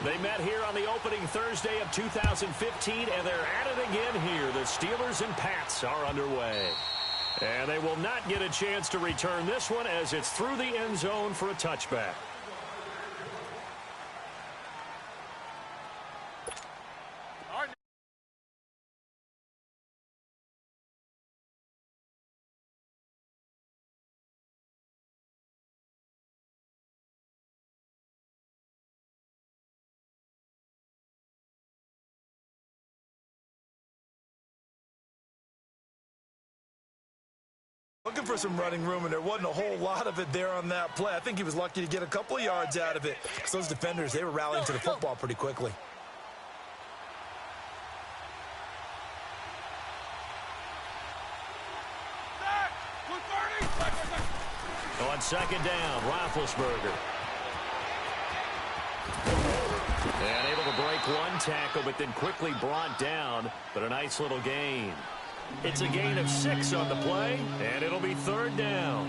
They met here on the opening Thursday of 2015, and they're at it again here. The Steelers and Pats are underway. And they will not get a chance to return this one as it's through the end zone for a touchback. Looking for some running room, and there wasn't a whole lot of it there on that play. I think he was lucky to get a couple of yards out of it, because those defenders, they were rallying to the football pretty quickly. On second down, Roethlisberger. And able to break one tackle, but then quickly brought down, but a nice little gain. It's a gain of 6 on the play, and it'll be third down.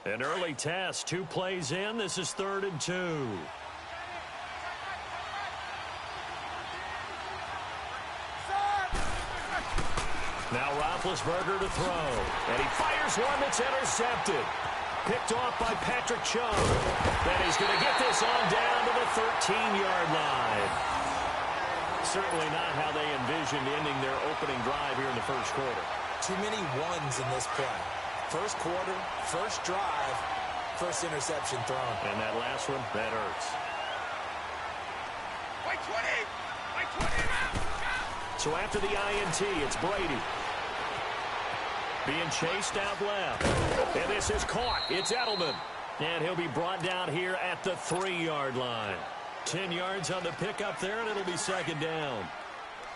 An early test, 2 plays in. This is 3rd and 2. Now Roethlisberger to throw, and he fires one that's intercepted. Picked off by Patrick Chung. And he's going to get this on down to the 13-yard line. Certainly not how they envisioned ending their opening drive here in the first quarter. Too many ones in this play. First quarter, first drive, first interception thrown. And that last one, that hurts. Wait, 20! So after the INT, it's Brady. Being chased out left. And this is caught. It's Edelman. And he'll be brought down here at the 3-yard line. 10 yards on the pickup there, and it'll be second down.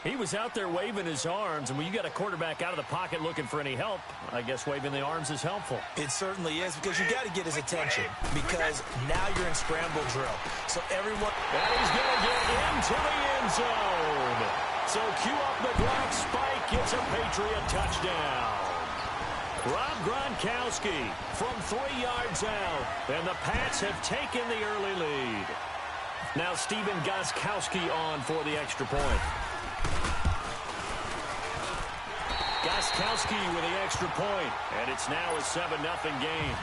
He was out there waving his arms, and when you got a quarterback out of the pocket looking for any help, I guess waving the arms is helpful. It certainly is, because you got to get his attention, because now you're in scramble drill. So everyone... And he's going to get into the end zone. So cue up the Gronk spike. It's a Patriot touchdown. Rob Gronkowski from 3 yards out, and the Pats have taken the early lead. Now Stephen Gostkowski on for the extra point. Gostkowski with the extra point, and it's now a 7-0 game.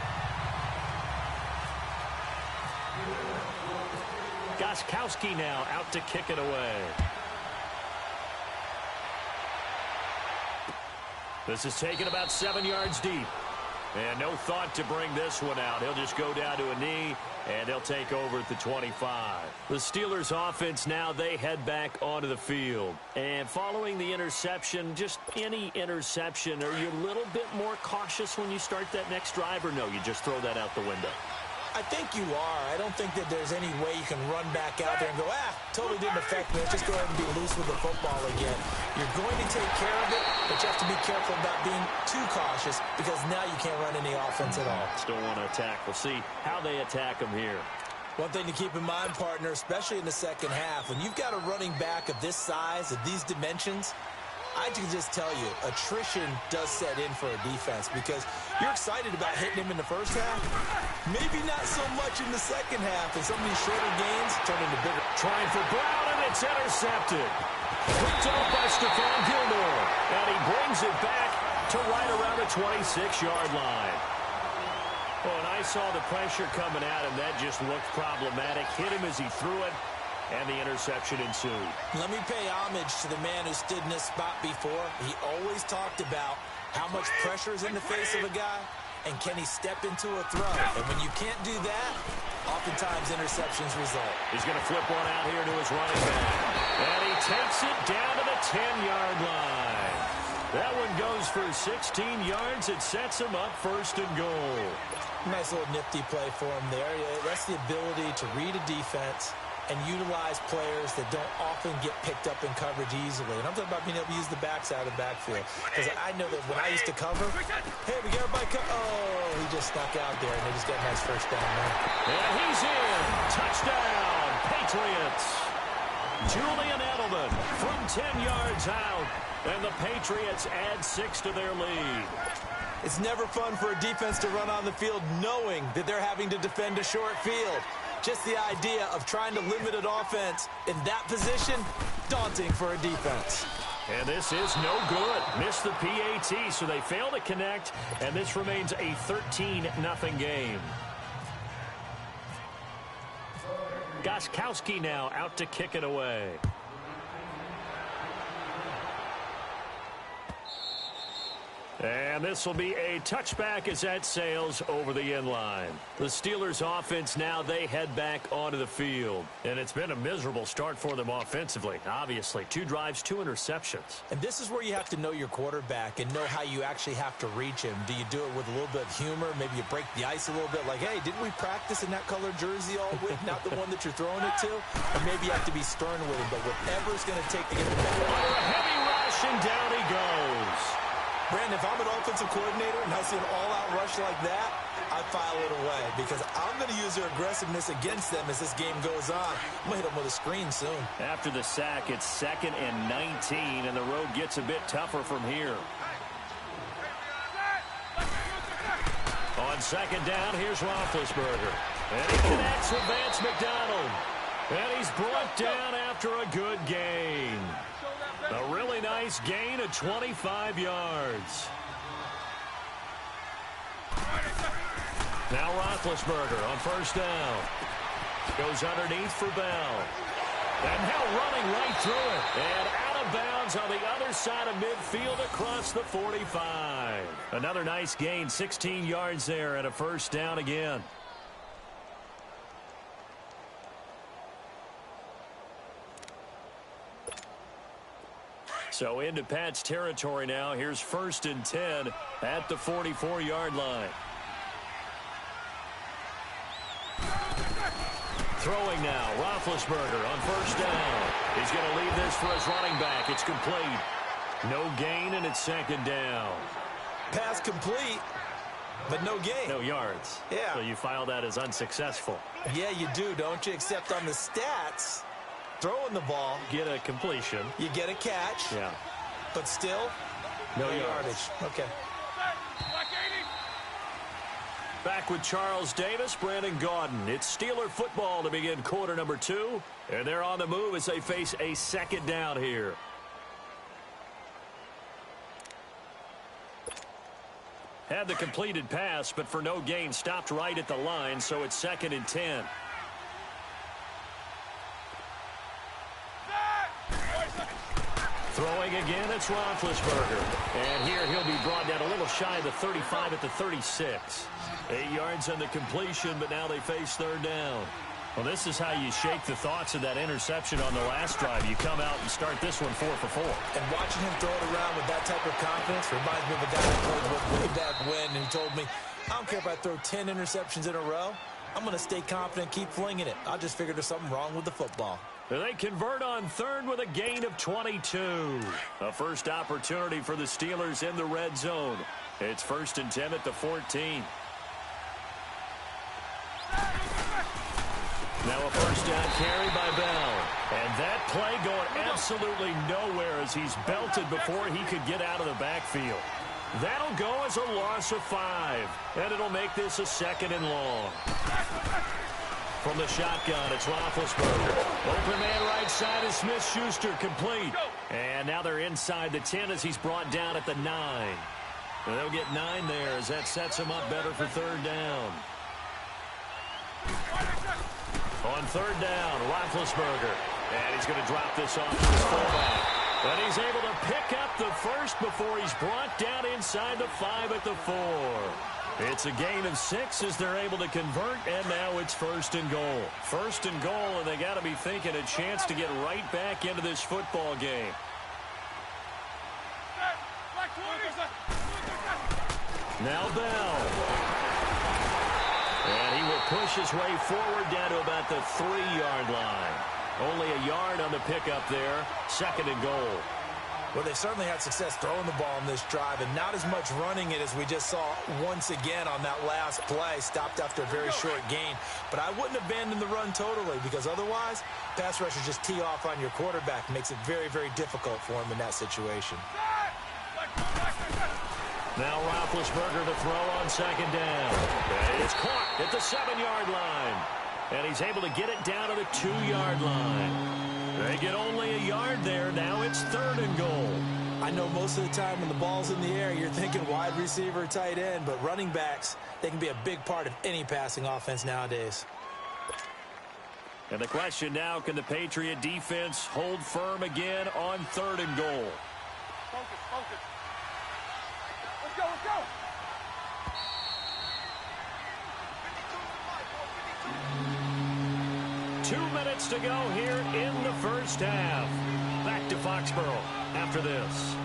Gostkowski now out to kick it away. This is taken about 7 yards deep. And no thought to bring this one out. He'll just go down to a knee, and they'll take over at the 25. The Steelers offense now, they head back onto the field. And following the interception, just any interception, are you a little bit more cautious when you start that next drive, or no, you just throw that out the window? I think you are. I don't think that there's any way you can run back out there and go, totally didn't affect me. Let's just go ahead and be loose with the football again. You're going to take care of it, but you have to be careful about being too cautious, because now you can't run any offense at all. Still want to attack. We'll see how they attack them here. One thing to keep in mind, partner, especially in the second half, when you've got a running back of this size, of these dimensions, I can just tell you, attrition does set in for a defense, because you're excited about hitting him in the first half. Maybe not so much in the second half, and some of these shorter gains turn into bigger. Trying for Brown, and it's intercepted. Picked off by Stephon Gilmore, and he brings it back to right around the 26-yard line. Oh, and I saw the pressure coming at him. That just looked problematic. Hit him as he threw it, and the interception ensued. Let me pay homage to the man who stood in this spot before. He always talked about how much pressure is in the face of a guy, and can he step into a throw. And when you can't do that, oftentimes interceptions result. He's going to flip one out here to his running back. And he takes it down to the 10-yard line. That one goes for 16 yards. It sets him up first and goal. Nice little nifty play for him there. That's the ability to read a defense and utilize players that don't often get picked up in coverage easily. And I'm talking about being able to use the backside of the backfield. Because I know that when I used to cover, hey, we got everybody oh, he just stuck out there, and they just got a nice first down there. And he's in. Touchdown, Patriots. Julian Edelman from 10 yards out. And the Patriots add 6 to their lead. It's never fun for a defense to run on the field knowing that they're having to defend a short field. Just the idea of trying to limit an offense in that position, daunting for a defense. And this is no good. Missed the PAT, so they fail to connect, and this remains a 13-0 game. Gostkowski now out to kick it away. And this will be a touchback as that sails over the end line. The Steelers offense now, they head back onto the field. And it's been a miserable start for them offensively. Obviously, 2 drives, 2 interceptions. And this is where you have to know your quarterback and know how you actually have to reach him. Do you do it with a little bit of humor? Maybe you break the ice a little bit like, hey, didn't we practice in that colored jersey all week? Not the one that you're throwing it to? Or maybe you have to be stern with him, but whatever it's going to take to get the ball. Under a heavy rush, and down he goes. Brandon, if I'm an offensive coordinator and I see an all-out rush like that, I file it away because I'm going to use their aggressiveness against them as this game goes on. I'm going to hit them with a screen soon. After the sack, it's 2nd and 19, and the road gets a bit tougher from here. On 2nd down, here's Roethlisberger. And he connects with Vance McDonald. And he's brought down after a good gain. A really nice gain of 25 yards. Now Roethlisberger on 1st down. Goes underneath for Bell. And now running right through it. And out of bounds on the other side of midfield across the 45. Another nice gain, 16 yards there and a 1st down again. So into Pat's territory now. Here's 1st and 10 at the 44-yard line. Throwing now, Roethlisberger on 1st down. He's going to leave this for his running back. It's complete. No gain, and it's 2nd down. Pass complete, but no gain. No yards. Yeah. So you file that as unsuccessful. Yeah, you do, don't you? Except on the stats, throwing the ball, Get a completion. you get a catch. Yeah. But still, no yardage. Okay. Back with Charles Davis, Brandon Gaudin. It's Steeler football to begin quarter number 2. And they're on the move as they face a 2nd down here. Had the completed pass, but for no gain, stopped right at the line, so it's 2nd and 10. Throwing again, it's Roethlisberger. And here he'll be brought down a little shy of the 35 at the 36. 8 yards on the completion, but now they face 3rd down. Well, this is how you shake the thoughts of that interception on the last drive. You come out and start this one 4 for 4. And watching him throw it around with that type of confidence reminds me of a guy who played with way back when, and he told me, I don't care if I throw 10 interceptions in a row. I'm going to stay confident, keep flinging it. I just figured there's something wrong with the football. They convert on 3rd with a gain of 22. A first opportunity for the Steelers in the red zone. It's 1st and 10 at the 14. Now a 1st down carry by Bell. And that play going absolutely nowhere as he's belted before he could get out of the backfield. That'll go as a loss of 5. And it'll make this a 2nd and long. From the shotgun, it's Roethlisberger. Open man right side is Smith-Schuster, complete. And now they're inside the 10 as he's brought down at the 9. And they'll get 9 there as that sets him up better for 3rd down. On 3rd down, Roethlisberger. And he's going to drop this off to his fullback. And he's able to pick up the 1st before he's brought down inside the 5 at the 4. It's a gain of 6 as they're able to convert, and now it's 1st and goal. 1st and goal, and they got to be thinking a chance to get right back into this football game. Now Bell. And he will push his way forward down to about the 3-yard line. Only a yard on the pickup there. 2nd and goal. Well, they've certainly had success throwing the ball on this drive and not as much running it as we just saw once again on that last play. Stopped after a very short gain. But I wouldn't abandon the run totally because otherwise, pass rushers just tee off on your quarterback. Makes it very, very difficult for him in that situation. Now Roethlisberger to throw on second down. It's caught at the 7-yard line. And he's able to get it down to the 2-yard line. They get only a yard there. Now it's 3rd and goal. I know most of the time when the ball's in the air, you're thinking wide receiver, tight end, but running backs, they can be a big part of any passing offense nowadays. And the question now, can the Patriot defense hold firm again on 3rd and goal? Focus, focus. Let's go, let's go. 2 minutes to go here in the first half. Back to Foxborough after this.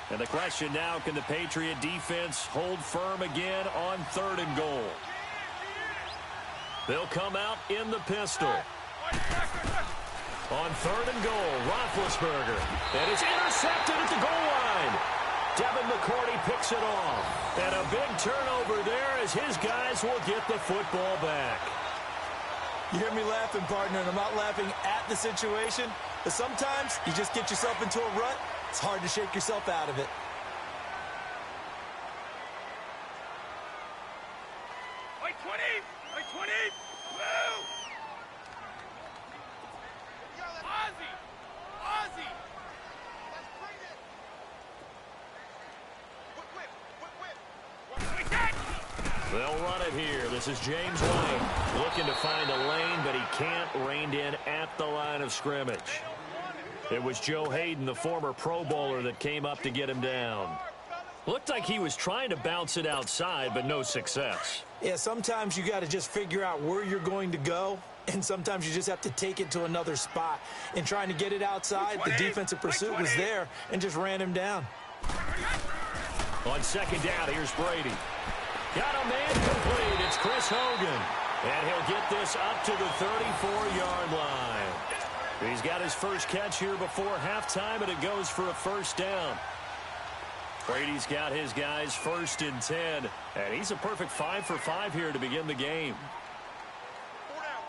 And the question now, can the Patriot defense hold firm again on 3rd and goal? They'll come out in the pistol. On 3rd and goal, Roethlisberger. And it's intercepted at the goal line. Devin McCourty picks it off. And a big turnover there as his guys will get the football back. You hear me laughing, partner, and I'm not laughing at the situation, but sometimes you just get yourself into a rut. It's hard to shake yourself out of it. Right 20, right 20. Woo! Ozzy, Ozzy. Let's bring it. They'll run it here. This is James White looking to find a lane, but he can't. Reined in at the line of scrimmage. It was Joe Hayden, the former Pro Bowler, that came up to get him down. Looked like he was trying to bounce it outside, but no success. Yeah, sometimes you got to just figure out where you're going to go, and sometimes you just have to take it to another spot. In trying to get it outside, the defensive pursuit was there and just ran him down. On second down, here's Brady. Got a man complete. It's Chris Hogan. And he'll get this up to the 34-yard line. He's got his first catch here before halftime, and it goes for a first down. Brady's got his guys 1st and 10, and he's a perfect 5 for 5 here to begin the game. 4 down.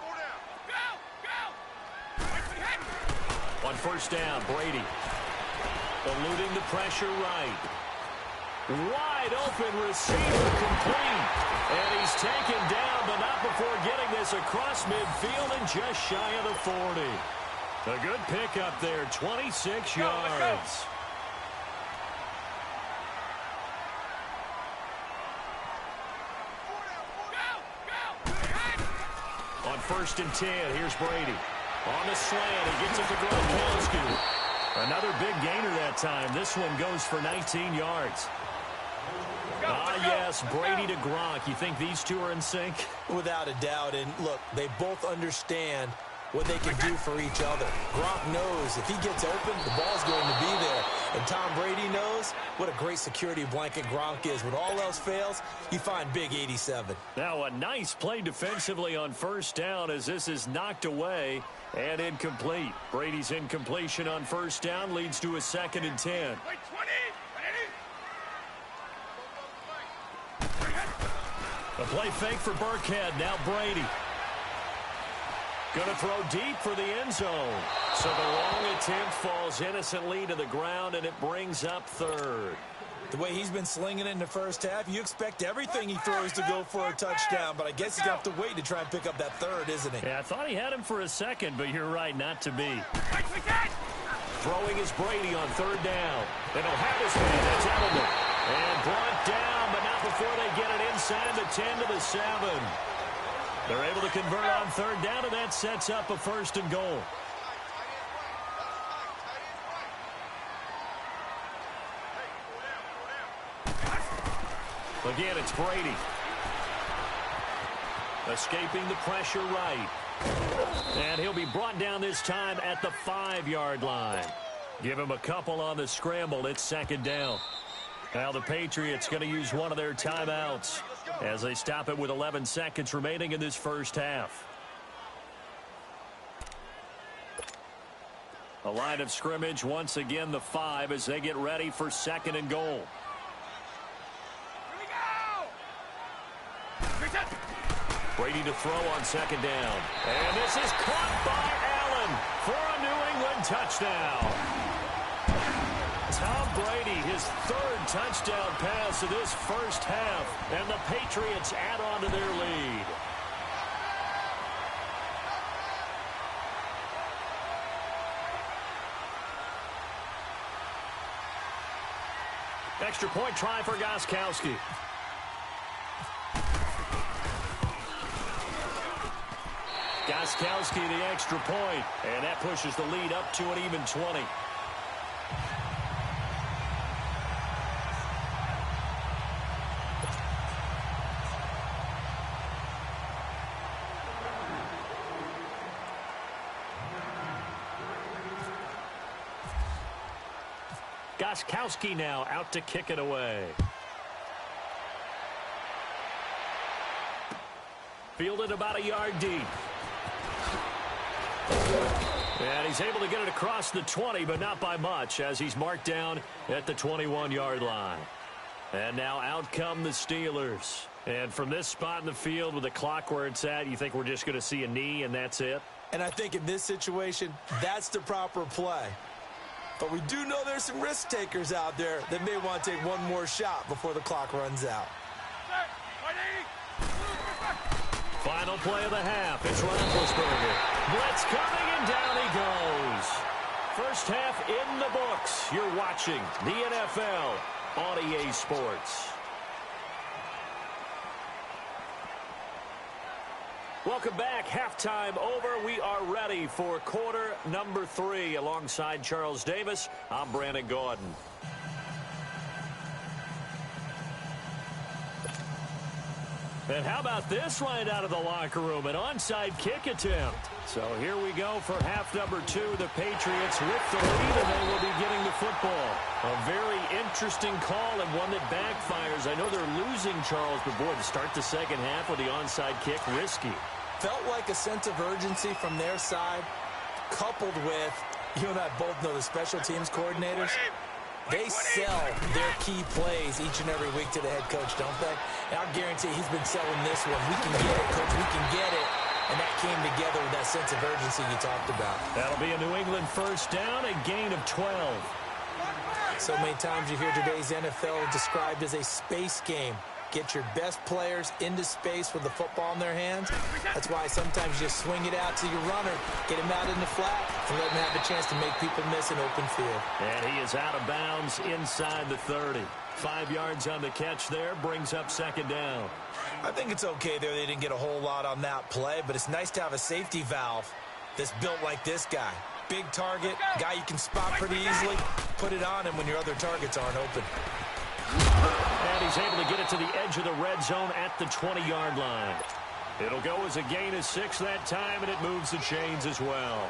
Go! On first down, Brady eluding the pressure right. Wide open receiver complete. And he's taken down, but not before getting this across midfield and just shy of the 40. A good pickup there, 26 yards. On 1st and 10, here's Brady. On the slant, he gets it to Gronkowski. Another big gainer that time. This one goes for 19 yards. Yes, Brady to Gronk. You think these two are in sync? Without a doubt. And look, they both understand what they can do for each other. Gronk knows if he gets open, the ball's going to be there. And Tom Brady knows what a great security blanket Gronk is. When all else fails, you find big 87. Now a nice play defensively on first down as this is knocked away and incomplete. Brady's incompletion on first down leads to a 2nd and 10. Right 20. A play fake for Burkhead. Now Brady. Going to throw deep for the end zone. So the long attempt falls innocently to the ground, and it brings up 3rd. The way he's been slinging it in the first half, you expect everything he throws to go for a touchdown, but I guess he's going to have to wait to try and pick up that 3rd, isn't he? Yeah, I thought he had him for a second, but you're right, not to be. Right, Throwing is Brady on 3rd down. And he'll have his man. That's Edelman. And brought down, but not before they get it inside the 10 to the 7. They're able to convert on 3rd down, and that sets up a 1st and goal. Again, it's Brady. Escaping the pressure right. And he'll be brought down this time at the 5-yard line. Give him a couple on the scramble. It's 2nd down. Now the Patriots going to use one of their timeouts as they stop it with 11 seconds remaining in this first half. A line of scrimmage, once again the 5 as they get ready for 2nd and goal. Brady to throw on 2nd down. And this is caught by Allen for a New England touchdown. Tom Brady, his 3rd touchdown pass of this first half. And the Patriots add on to their lead. Extra point try for Gostkowski. Gostkowski the extra point, and that pushes the lead up to an even 20. Gostkowski now out to kick it away. Fielded about a yard deep. And he's able to get it across the 20, but not by much, as he's marked down at the 21-yard line. And now out come the Steelers. And from this spot in the field with the clock where it's at, you think we're just going to see a knee and that's it? And I think in this situation, that's the proper play. But we do know there's some risk takers out there that may want to take one more shot before the clock runs out. Final play of the half. It's Roethlisberger. Blitz coming, and down he goes. First half in the books. You're watching the NFL on EA Sports. Welcome back. Halftime over. We are ready for quarter number 3. Alongside Charles Davis, I'm Brandon Gaudin. And how about this right out of the locker room? An onside kick attempt. So here we go for half number 2. The Patriots with the lead, and they will be getting the football. A very interesting call and one that backfires. I know they're losing, Charles, but boy, to start the second half with the onside kick, risky. Felt like a sense of urgency from their side, coupled with, you and I both know the special teams coordinators. They sell their key plays each and every week to the head coach, don't they? And I guarantee he's been selling this one. We can get it, coach. We can get it. And that came together with that sense of urgency you talked about. That'll be a New England first down, a gain of 12. So many times you hear today's NFL described as a space game. Get your best players into space with the football in their hands. That's why sometimes you just swing it out to your runner, get him out in the flat, and let him have a chance to make people miss an open field. And he is out of bounds inside the 30. 5 yards on the catch there, brings up second down. I think it's okay there. They didn't get a whole lot on that play, but it's nice to have a safety valve that's built like this guy. Big target, guy you can spot pretty easily. Put it on him when your other targets aren't open. And he's able to get it to the edge of the red zone at the 20-yard line. It'll go as a gain of 6 that time, and it moves the chains as well.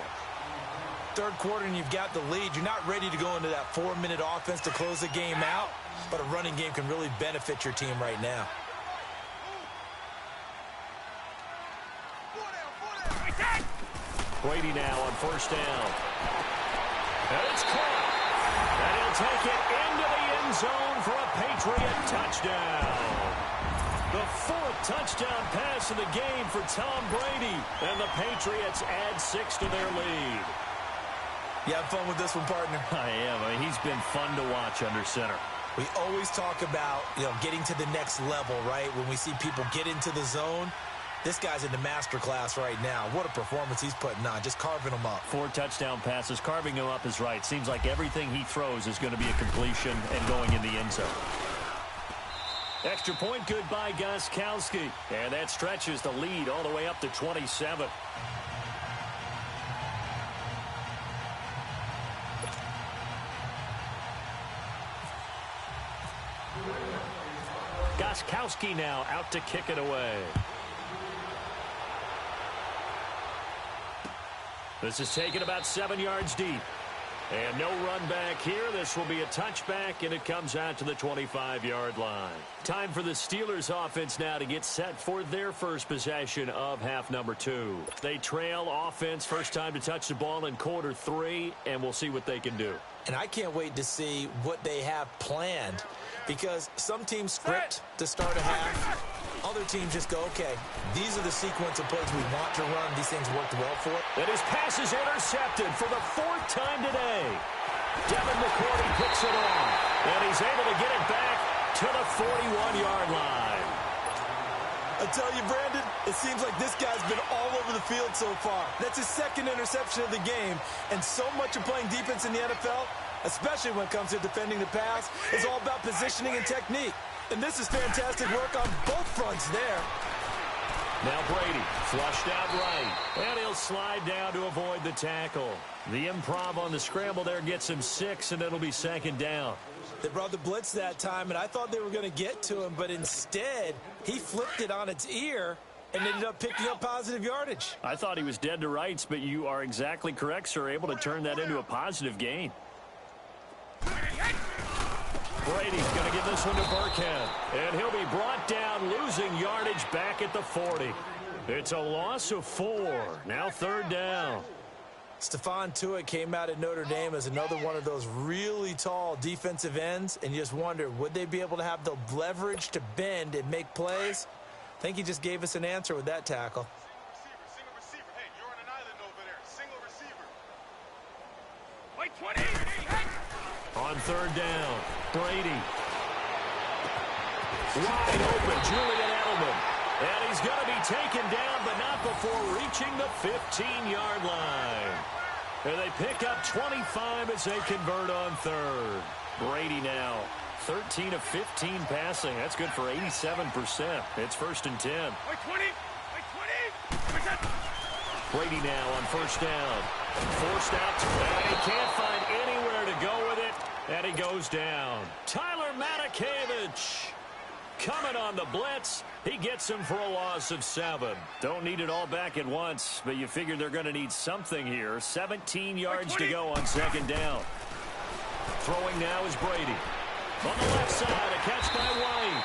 Third quarter, and you've got the lead. You're not ready to go into that 4-minute offense to close the game out, but a running game can really benefit your team right now. Brady now on first down. And it's caught. And he'll take it into the end zone for a Patriot touchdown. The 4th touchdown pass of the game for Tom Brady. And the Patriots add 6 to their lead. You have fun with this one, partner? I am. I mean, he's been fun to watch under center. We always talk about, getting to the next level, right? When we see people get into the zone, this guy's in the master class right now. What a performance he's putting on, just carving them up. 4 touchdown passes. Carving him up is right. Seems like everything he throws is going to be a completion and going in the end zone. Extra point good by Gostkowski. And that stretches the lead all the way up to 27. Gostkowski now out to kick it away. This is taken about 7 yards deep. And no run back here. This will be a touchback, and it comes out to the 25-yard line. Time for the Steelers offense now to get set for their first possession of half number 2. They trail offense, first time to touch the ball in quarter 3, and we'll see what they can do. And I can't wait to see what they have planned, because some teams script to start a half. Other teams just go, okay, these are the sequence of plays we want to run. These things worked well for it. And his pass is intercepted for the 4th time today. Devin McCourty picks it off, and he's able to get it back to the 41-yard line. I tell you, Brandon, it seems like this guy's been all over the field so far. That's his 2nd interception of the game, and so much of playing defense in the NFL, especially when it comes to defending the pass, is all about positioning and technique. And this is fantastic work on both fronts there. Now Brady flushed out right, and he'll slide down to avoid the tackle. The improv on the scramble there gets him 6, and it'll be 2nd down. They brought the blitz that time, and I thought they were going to get to him, but instead, he flipped it on its ear and ended up picking up positive yardage. I thought he was dead to rights, but you are exactly correct, sir, able to turn that into a positive gain. Brady's going to give this one to Burkhead, and he'll be brought down, losing yardage back at the 40. It's a loss of 4. Now 3rd down. Stephon Tuitt came out of Notre Dame as another one of those really tall defensive ends, and you just wonder, would they be able to have the leverage to bend and make plays? I think he just gave us an answer with that tackle. Single receiver. Hey, you're on an island over there. Single receiver. Wait, 20. On 3rd down, Brady. Wide open, Julian Edelman. And he's going to be taken down, but not before reaching the 15-yard line. And they pick up 25 as they convert on 3rd. Brady now 13 of 15 passing. That's good for 87%. It's 1st and 10. Wait, 20. Wait, 20. Brady now on 1st down. Forced out. And he can't find anywhere to go with it. And he goes down. Tyler Matakevich coming on the blitz. He gets him for a loss of 7. Don't need it all back at once, but you figure they're going to need something here. 17 yards to go on 2nd down. Throwing now is Brady. On the left side, a catch by White.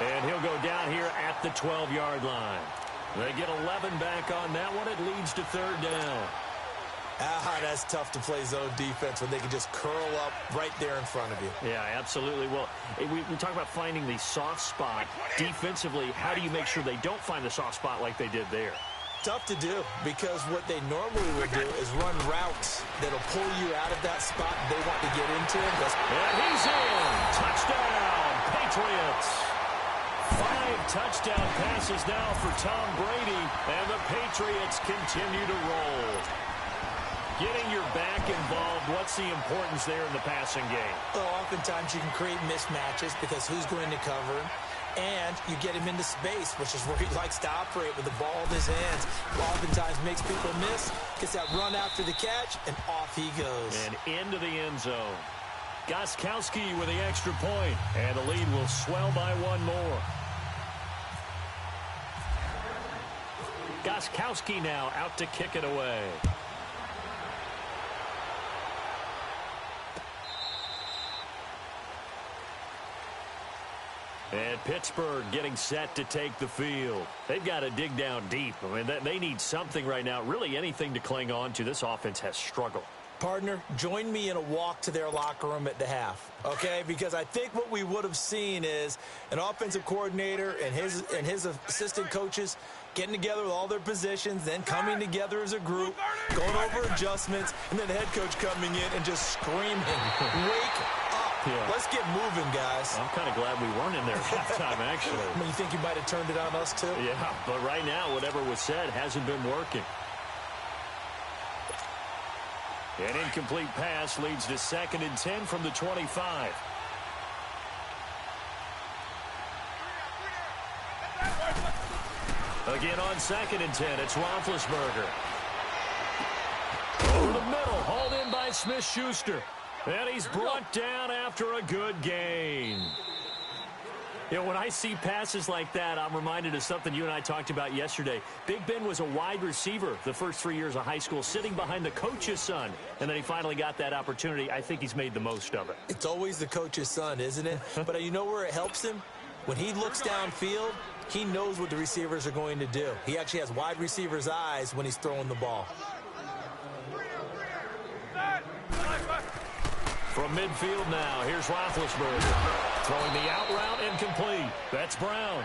And he'll go down here at the 12-yard line. They get 11 back on that one. It leads to 3rd down. That's tough to play zone defense when they can just curl up right there in front of you. Yeah, absolutely. Well, we talk about finding the soft spot. Defensively, how do you make sure they don't find the soft spot like they did there? Tough to do, because what they normally would do is run routes that'll pull you out of that spot they want to get into. And he's in. Touchdown, Patriots. 5 touchdown passes now for Tom Brady, and the Patriots continue to roll. Getting your back involved, what's the importance there in the passing game? Well, oftentimes you can create mismatches because who's going to cover him, and you get him into space, which is where he likes to operate with the ball in his hands. Oftentimes makes people miss, gets that run after the catch, and off he goes. And into the end zone. Gostkowski with the extra point, and the lead will swell by 1 more. Gostkowski now out to kick it away. And Pittsburgh getting set to take the field. They've got to dig down deep. I mean, they need something right now, really anything to cling on to. This offense has struggled. Partner, join me in a walk to their locker room at the half, okay? Because I think what we would have seen is an offensive coordinator and his assistant coaches getting together with all their positions, then coming together as a group, going over adjustments, and then the head coach coming in and just screaming, wake up. Yeah. Let's get moving, guys. I'm kind of glad we weren't in there at halftime, actually. I mean, you think you might have turned it on us, too? Yeah, but right now, whatever was said hasn't been working. An incomplete pass leads to 2nd and 10 from the 25. Again on 2nd and 10, it's Roethlisberger. Over the middle, hauled in by Smith-Schuster. And he's brought down after a good gain. You know, when I see passes like that, I'm reminded of something you and I talked about yesterday. Big Ben was a wide receiver the first 3 years of high school, sitting behind the coach's son, and then he finally got that opportunity. I think he's made the most of it. It's always the coach's son, isn't it? But you know where it helps him? When he looks downfield, he knows what the receivers are going to do. He actually has wide receivers' eyes when he's throwing the ball. From midfield now, here's Roethlisberger. Throwing the out route, incomplete. That's Brown.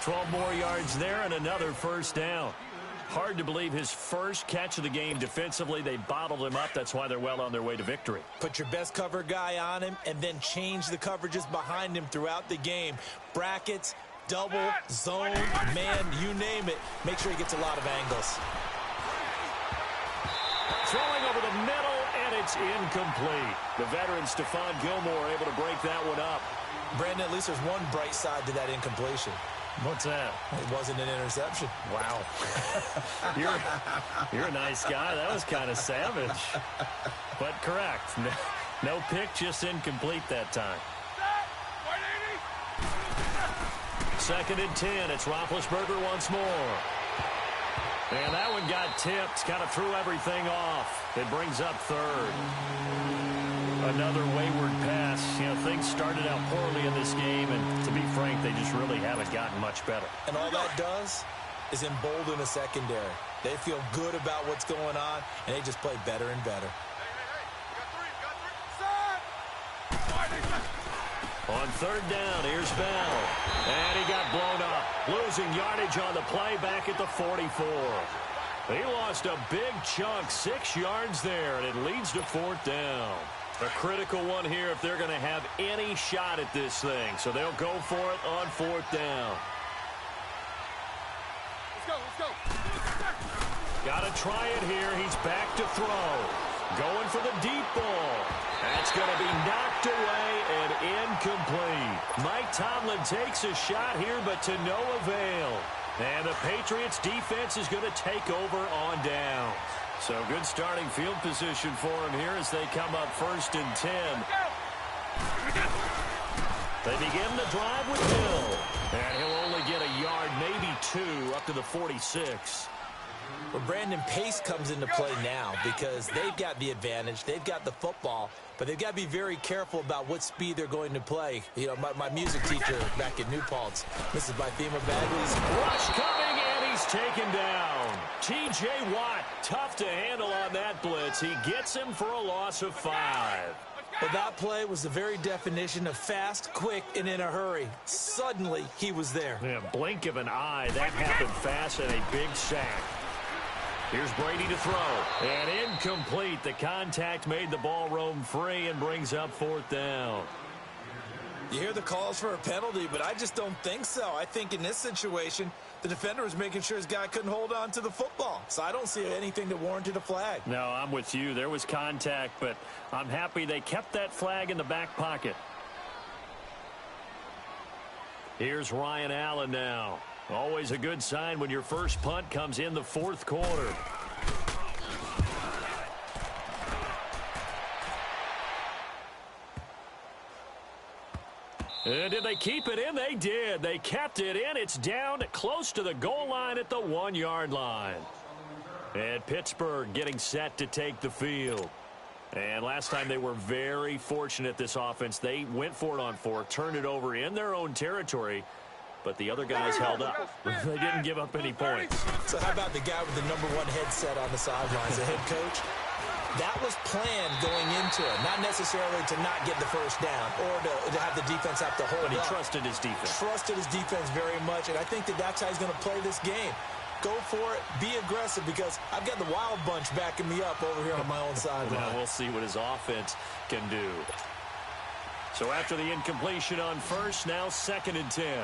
12 more yards there and another first down. Hard to believe his first catch of the game defensively. They bottled him up. That's why they're well on their way to victory. Put your best cover guy on him and then change the coverages behind him throughout the game. Brackets, double, zone, man, you name it. Make sure he gets a lot of angles. Throwing over the middle, and it's incomplete. The veteran Stephon Gilmore able to break that one up. Brandon, at least there's one bright side to that incompletion. What's that? It wasn't an interception. Wow. You're a nice guy. That was kind of savage. But correct. No pick, just incomplete that time. 2nd and 10. It's Roethlisberger once more. And that one got tipped. Kind of threw everything off. It brings up 3rd. Another wayward pass. You know, things started out poorly in this game, and to be frank, they just really haven't gotten much better. And all that does is embolden the secondary. They feel good about what's going on, and they just play better and better. On 3rd down, here's Bell. And he got blown up. Losing yardage on the play back at the 44. He lost a big chunk, 6 yards there, and it leads to 4th down. A critical one here if they're going to have any shot at this thing. So they'll go for it on 4th down. Let's go. Got to try it here. He's back to throw. Going for the deep ball. That's going to be knocked away and incomplete. Mike Tomlin takes a shot here, but to no avail. And the Patriots defense is going to take over on down. So good starting field position for him here as they come up 1st and 10. They begin the drive with Hill. And he'll only get a yard, maybe 2, up to the 46. Well, Brandon, pace comes into play now because they've got the advantage. They've got the football, but they've got to be very careful about what speed they're going to play. You know, my music teacher back at New Paltz, Mrs. Bythema Bagley's. Rush coming, and he's taken down. T.J. Watt, tough to handle on that blitz. He gets him for a loss of 5. Well, that play was the very definition of fast, quick, and in a hurry. Suddenly, he was there. Yeah, blink of an eye. That happened fast and a big sack. Here's Brady to throw. And incomplete. The contact made the ball roam free and brings up 4th down. You hear the calls for a penalty, but I just don't think so. I think in this situation, the defender was making sure his guy couldn't hold on to the football. So I don't see anything that warranted a flag. No, I'm with you. There was contact, but I'm happy they kept that flag in the back pocket. Here's Ryan Allen now. Always a good sign when your first punt comes in the 4th quarter. And did they keep it in? They did. They kept it in. It's down close to the goal line at the 1-yard line. And Pittsburgh getting set to take the field. And last time they were very fortunate, this offense. They went for it on 4th, turned it over in their own territory. But the other guys held up. They didn't give up any points. So how about the guy with the #1 headset on the sidelines, the head coach? That was planned going into it, not necessarily to not get the first down or to have the defense have to hold up. But he trusted his defense. Trusted his defense very much, and I think that's how he's going to play this game. Go for it, be aggressive, because I've got the wild bunch backing me up over here on my own sideline. Now we'll see what his offense can do. So after the incompletion on 1st, now 2nd and 10.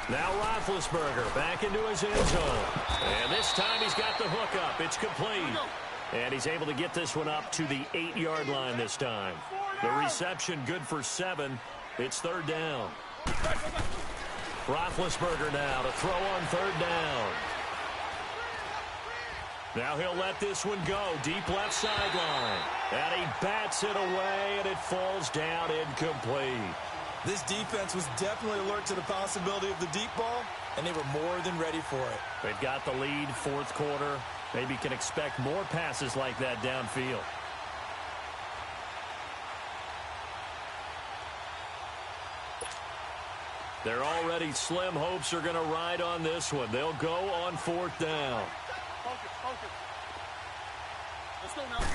Now Roethlisberger back into his end zone. And this time he's got the hook up. It's complete. And he's able to get this one up to the 8-yard line this time. The reception good for 7. It's 3rd down. Roethlisberger now to throw on 3rd down. Now he'll let this one go. Deep left sideline. And he bats it away, and it falls down incomplete. This defense was definitely alert to the possibility of the deep ball, and they were more than ready for it. They've got the lead, fourth quarter. Maybe can expect more passes like that downfield. They're already slim hopes are going to ride on this one. They'll go on fourth down. Focus, focus. Let's go now.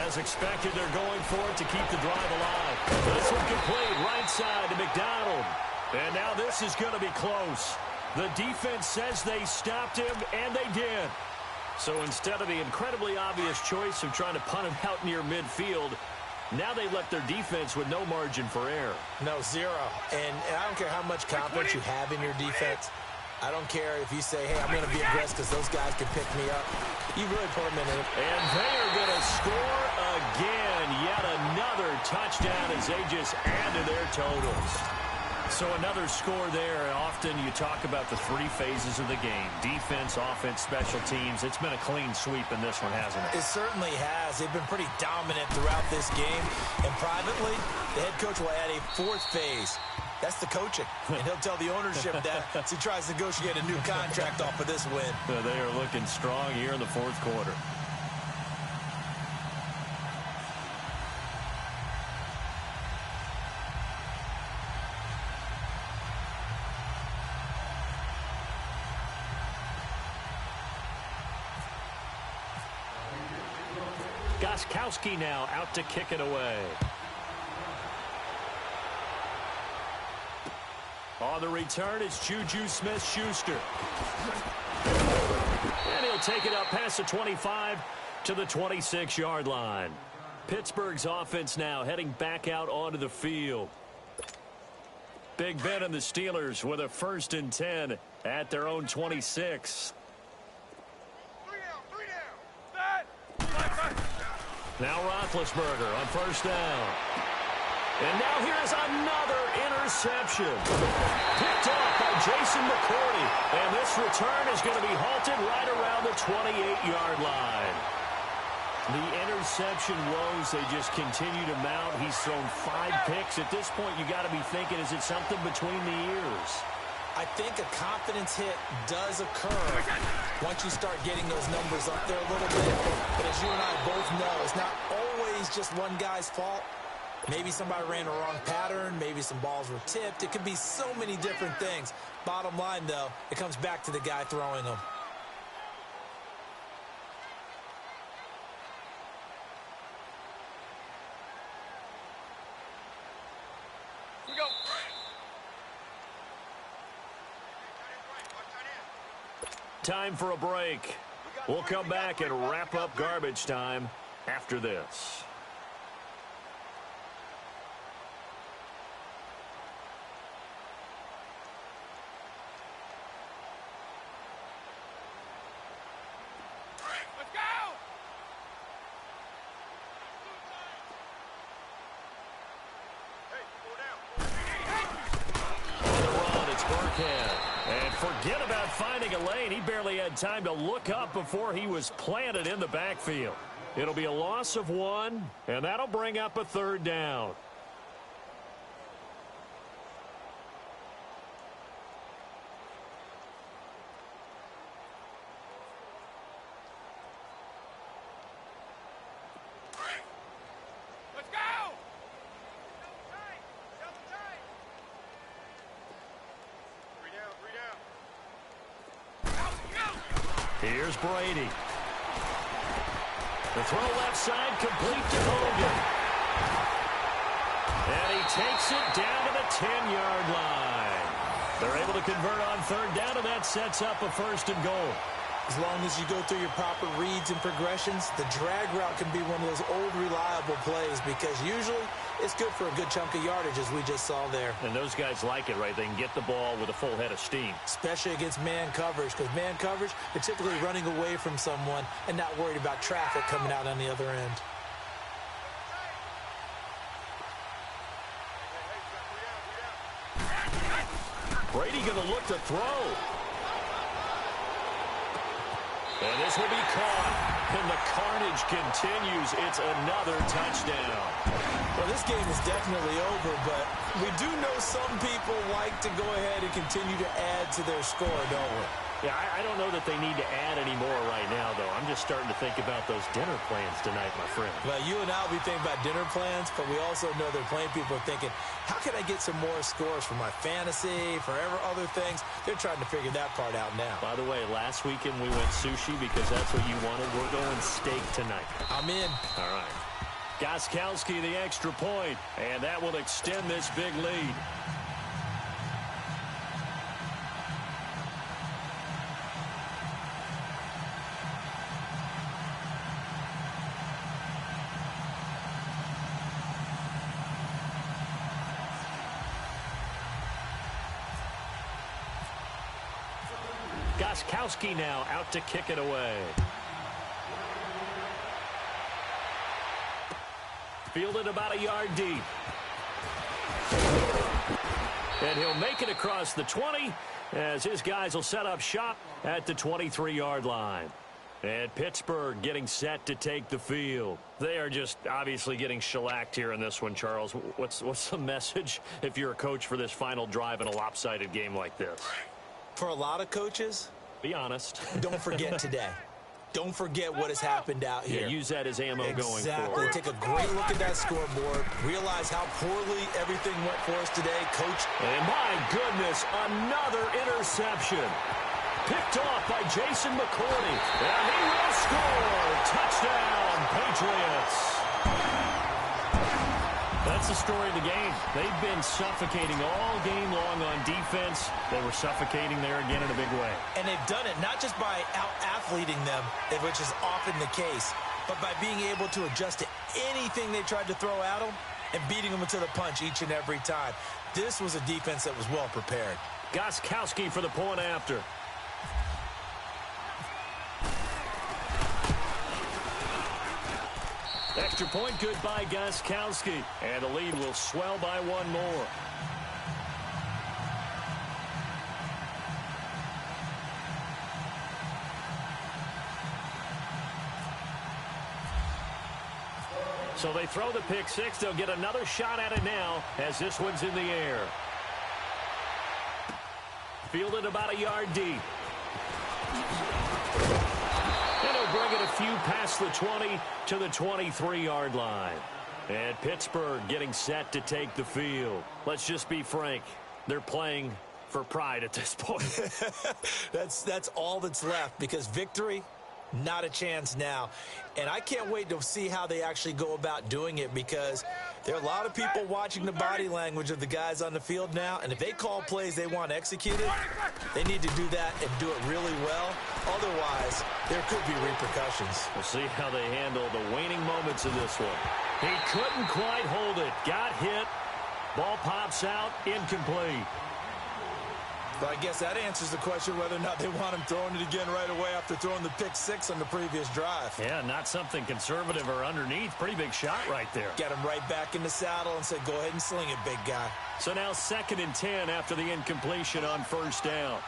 As expected, they're going for it to keep the drive alive. This one complete, right side to McDonald. And now this is going to be close. The defense says they stopped him, and they did. So instead of the incredibly obvious choice of trying to punt him out near midfield, now they left their defense with no margin for error. No, zero. And I don't care how much confidence you have in your defense. I don't care if you say, hey, I'm going to be aggressive because those guys can pick me up. You really put them in it. And they are going to score again. Yet another touchdown as they just add to their totals. So another score there. Often you talk about the three phases of the game. Defense, offense, special teams. It's been a clean sweep in this one, hasn't it? It certainly has. They've been pretty dominant throughout this game. And privately, the head coach will add a fourth phase. That's the coaching. And he'll tell the ownership that as he tries to negotiate a new contract off of this win. They are looking strong here in the fourth quarter. Goskowski now out to kick it away. On the return, it's Juju Smith-Schuster. And he'll take it up past the 25 to the 26-yard line. Pittsburgh's offense now heading back out onto the field. Big Ben and the Steelers with a 1st and 10 at their own 26. Three down. Now Roethlisberger on 1st down. And now here's another interception. Picked off by Jason McCourty. And this return is going to be halted right around the 28-yard line. The interception woes, they just continue to mount. He's thrown 5 picks. At this point, you got to be thinking, is it something between the ears? I think a confidence hit does occur once you start getting those numbers up there a little bit. But as you and I both know, it's not always just one guy's fault. Maybe somebody ran a wrong pattern. Maybe some balls were tipped. It could be so many different things. Bottom line, though, it comes back to the guy throwing them. Here we go. Time for a break. We'll come back and wrap up garbage time after this. Let's go! Hey, On the run, it's Burkhead. And forget about finding a lane. He barely had time to look up before he was planted in the backfield. It'll be a loss of 1, and that'll bring up a 3rd down. let's go! Three down. Here's Brady. The throw left side, complete to Hogan. And he takes it down to the 10-yard line. They're able to convert on 3rd down, and that sets up a 1st and goal. As long as you go through your proper reads and progressions, the drag route can be one of those old reliable plays because usually it's good for a good chunk of yardage, as we just saw there. And those guys like it, right? They can get the ball with a full head of steam. Especially against man coverage, because man coverage, they're typically running away from someone and not worried about traffic coming out on the other end. Brady going to look to throw. And this will be caught. And the carnage continues. It's another touchdown. Well, this game is definitely over, but we do know some people like to go ahead and continue to add to their score, don't we? Yeah, I don't know that they need to add any more right now, though. I'm just starting to think about those dinner plans tonight, my friend. Well, you and I will be thinking about dinner plans, but we also know they're playing people are thinking, how can I get some more scores for my fantasy, for other things? They're trying to figure that part out now. By the way, last weekend we went sushi because that's what you wanted. We're going steak tonight. I'm in. All right. Gostkowski, the extra point, and that will extend this big lead. Gostkowski now out to kick it away. Fielded about a yard deep. And he'll make it across the 20 as his guys will set up shop at the 23-yard line. And Pittsburgh getting set to take the field. They are just obviously getting shellacked here in this one, Charles. What's the message if you're a coach for this final drive in a lopsided game like this? For a lot of coaches, be honest. Don't forget today. Don't forget what has happened out here. Yeah, use that as ammo going forward. Exactly. Take a great look at that scoreboard. Realize how poorly everything went for us today, Coach. And my goodness, another interception. Picked off by Jason McCourty. And he will score. Touchdown, Patriots. That's the story of the game. They've been suffocating all game long on defense. They were suffocating there again in a big way. And they've done it not just by out-athleting them, which is often the case, but by being able to adjust to anything they tried to throw at them and beating them to the punch each and every time. This was a defense that was well prepared. Gostkowski for the point after. Extra point good by Gostkowski. And the lead will swell by one more. So they throw the pick six. They'll get another shot at it now as this one's in the air. Fielded about a yard deep. And he'll bring it a few past the 20 to the 23-yard line. And Pittsburgh getting set to take the field. Let's just be frank. They're playing for pride at this point. That's all that's left because victory, not a chance now. And I can't wait to see how they actually go about doing it because there are a lot of people watching the body language of the guys on the field now. And if they call plays they want executed, they need to do that and do it really well. Otherwise, there could be repercussions. We'll see how they handle the waning moments of this one. He couldn't quite hold it. Got hit. Ball pops out. Incomplete. But I guess that answers the question whether or not they want him throwing it again right away after throwing the pick six on the previous drive. Yeah, not something conservative or underneath. Pretty big shot right there. Get him right back in the saddle and say, go ahead and sling it, big guy. So now 2nd and 10 after the incompletion on first down.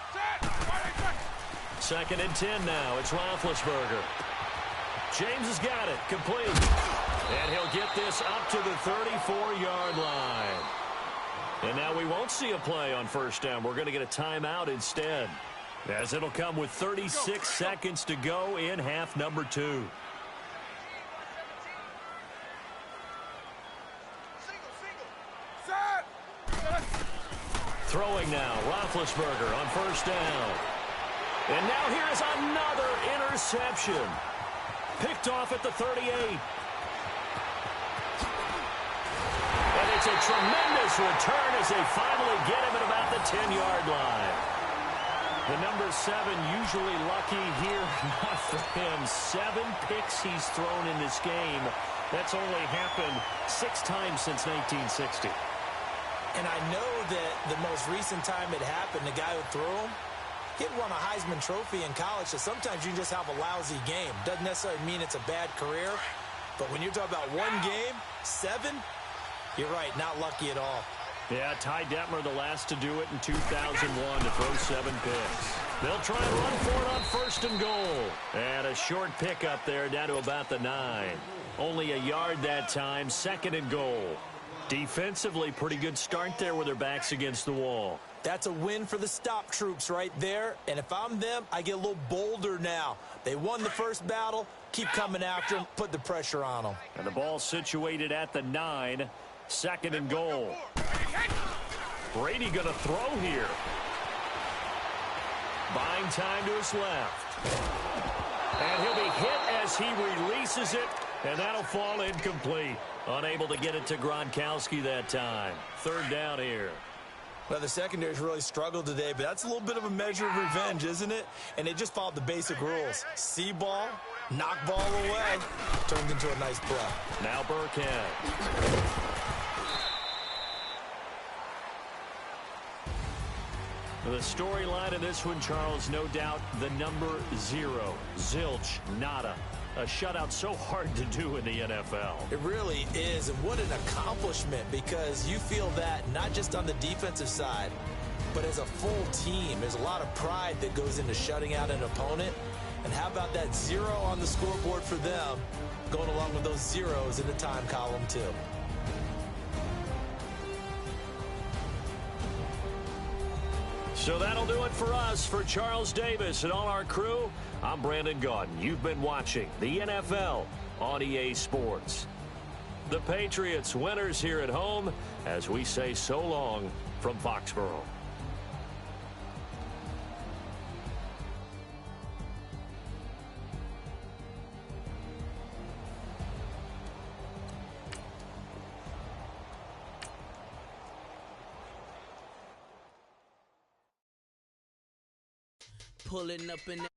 2nd and 10 now. It's Roethlisberger. James has got it. Complete. And he'll get this up to the 34-yard line. And now we won't see a play on first down. We're going to get a timeout instead, as it'll come with 36 seconds to go in half number 2. Throwing now, Roethlisberger on first down. And now here's another interception. Picked off at the 38. And it's a tremendous return as they finally get him at about the 10-yard line. The number 7 usually lucky here. Not for him. 7 picks he's thrown in this game. That's only happened 6 times since 1960. And I know that the most recent time it happened, the guy who threw him, he had won a Heisman Trophy in college, so sometimes you just have a lousy game. Doesn't necessarily mean it's a bad career, but when you're talking about one game, 7, you're right, not lucky at all. Yeah, Ty Detmer, the last to do it in 2001 to throw 7 picks. They'll try and run for it on 1st and goal. And a short pickup there down to about the 9. Only a yard that time, 2nd and goal. Defensively, pretty good start there with their backs against the wall. That's a win for the stop troops right there. And if I'm them, I get a little bolder now. They won the first battle. Keep coming after them. Put the pressure on them. And the ball situated at the 9. 2nd and goal. Brady going to throw here. Buying time to his left. And he'll be hit as he releases it. And that'll fall incomplete. Unable to get it to Gronkowski that time. 3rd down here. Well, the secondary's really struggled today, but that's a little bit of a measure of revenge, isn't it? And they just followed the basic rules. See ball, knock ball away. Turned into a nice play. Now Burkhead. The storyline in this one, Charles, no doubt the number 0. Zilch, nada. A shutout so hard to do in the NFL. It really is, and what an accomplishment, because you feel that not just on the defensive side, but as a full team. There's a lot of pride that goes into shutting out an opponent. And how about that 0 on the scoreboard for them, going along with those zeros in the time column too. So that'll do it for us. For Charles Davis and all our crew, I'm Brandon Gaudin. You've been watching the NFL on EA Sports. The Patriots winners here at home as we say so long from Foxborough. Pulling up in the